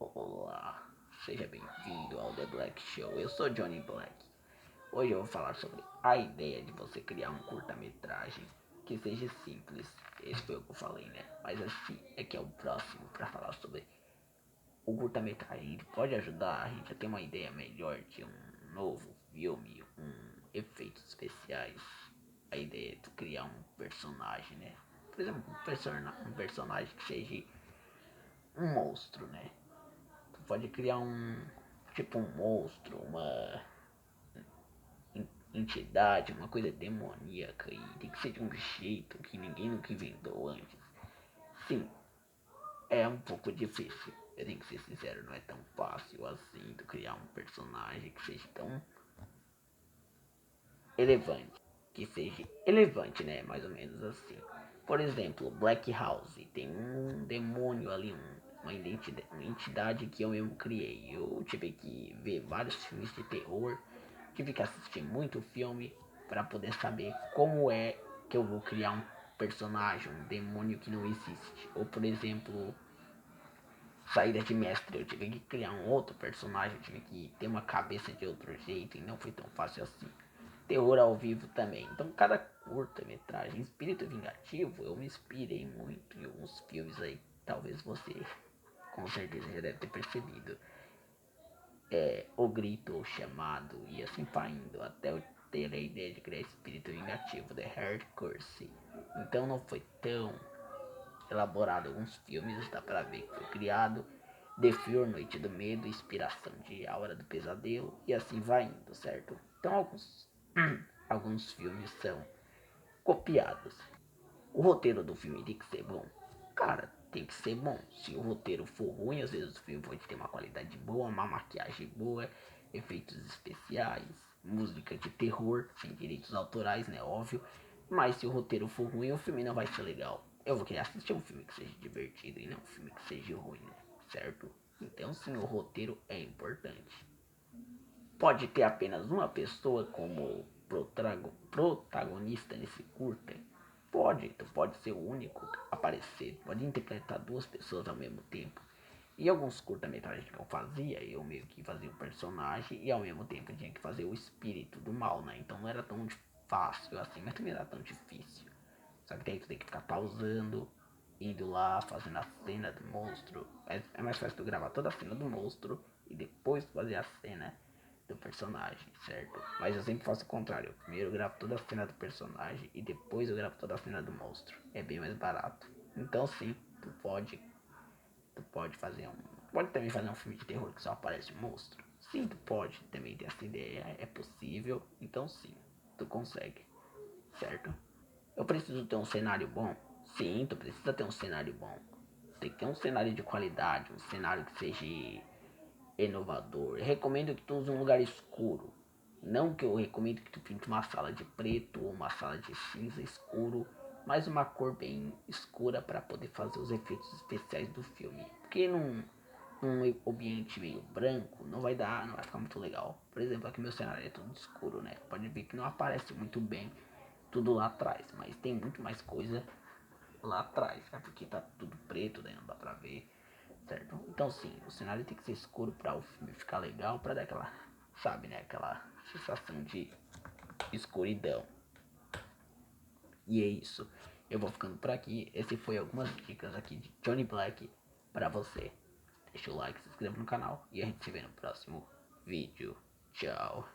Olá, seja bem-vindo ao The Black Show. Eu sou Johnny Black. Hoje eu vou falar sobre a ideia de você criar um curta-metragem que seja simples. Esse foi o que eu falei, né? Mas assim é que é o próximo para falar sobre o curta-metragem. Ele pode ajudar a gente a ter uma ideia melhor de um novo filme, efeitos especiais. A ideia de criar um personagem, né? Por exemplo, um personagem que seja um monstro, né? Pode criar tipo um monstro, uma entidade, uma coisa demoníaca e tem que ser de um jeito que ninguém nunca inventou antes. Sim, é um pouco difícil. Eu tenho que ser sincero, não é tão fácil assim de criar um personagem que seja tão relevante. Que seja relevante, né? Mais ou menos assim. Por exemplo, Black House. Tem um demônio ali, uma entidade que eu mesmo criei. Eu tive que ver vários filmes de terror. Tive que assistir muito filme para poder saber como é que eu vou criar um personagem, um demônio que não existe. Ou, por exemplo, Saída de Mestre. Eu tive que criar um outro personagem. Eu tive que ter uma cabeça de outro jeito. E não foi tão fácil assim. Terror ao vivo também. Então, cada curta-metragem, Espírito Vingativo, eu me inspirei muito em alguns filmes aí. Talvez você, com certeza, já deve ter percebido. O Grito, o Chamado, e assim vai indo, até eu ter a ideia de criar Espírito Vingativo, The Hard Curse. Então, não foi tão elaborado. Alguns filmes, dá pra ver que foi criado. The Fear, Noite do Medo, inspiração de A Hora do Pesadelo, e assim vai indo, certo? Então, alguns filmes são copiados. O roteiro do filme tem que ser bom. Cara, tem que ser bom. Se o roteiro for ruim, às vezes o filme pode ter uma qualidade boa, uma maquiagem boa, efeitos especiais, música de terror, sem direitos autorais, né? Óbvio. Mas se o roteiro for ruim, o filme não vai ser legal. Eu vou querer assistir um filme que seja divertido e não um filme que seja ruim, né? Certo? Então, sim, o roteiro é importante. Pode ter apenas uma pessoa como protagonista nesse curta? Pode, tu pode ser o único a aparecer, pode interpretar duas pessoas ao mesmo tempo. E alguns curta-metragens que eu fazia, eu meio que fazia o personagem e ao mesmo tempo eu tinha que fazer o espírito do mal, né? Então não era tão fácil assim, mas também era tão difícil. Só que daí tu tem que ficar pausando, indo lá, fazendo a cena do monstro. É mais fácil tu gravar toda a cena do monstro e depois fazer a cena do personagem, certo? Mas eu sempre faço o contrário. Primeiro eu gravo toda a cena do personagem e depois eu gravo toda a cena do monstro. É bem mais barato. Então sim, tu pode fazer pode também fazer um filme de terror que só aparece um monstro. Sim, tu pode também ter essa ideia, é possível. Então sim, tu consegue, certo? Eu preciso ter um cenário bom? Sim, tu precisa ter um cenário bom. Tem que ter um cenário de qualidade, um cenário que seja inovador. Eu recomendo que tu use um lugar escuro. Não que eu recomendo que tu pinte uma sala de preto ou uma sala de cinza escuro, mas uma cor bem escura para poder fazer os efeitos especiais do filme. Porque num ambiente meio branco não vai dar, não vai ficar muito legal. Por exemplo, aqui meu cenário é tudo escuro, né? Pode ver que não aparece muito bem tudo lá atrás, mas tem muito mais coisa lá atrás, é porque tá tudo preto, daí não dá pra ver, certo? Então sim, o cenário tem que ser escuro para o filme ficar legal, para dar aquela, sabe, né, aquela sensação de escuridão. E é isso. Eu vou ficando por aqui. Esse foi algumas dicas aqui de Johnny Black para você. Deixa o like, se inscreva no canal e a gente se vê no próximo vídeo. Tchau.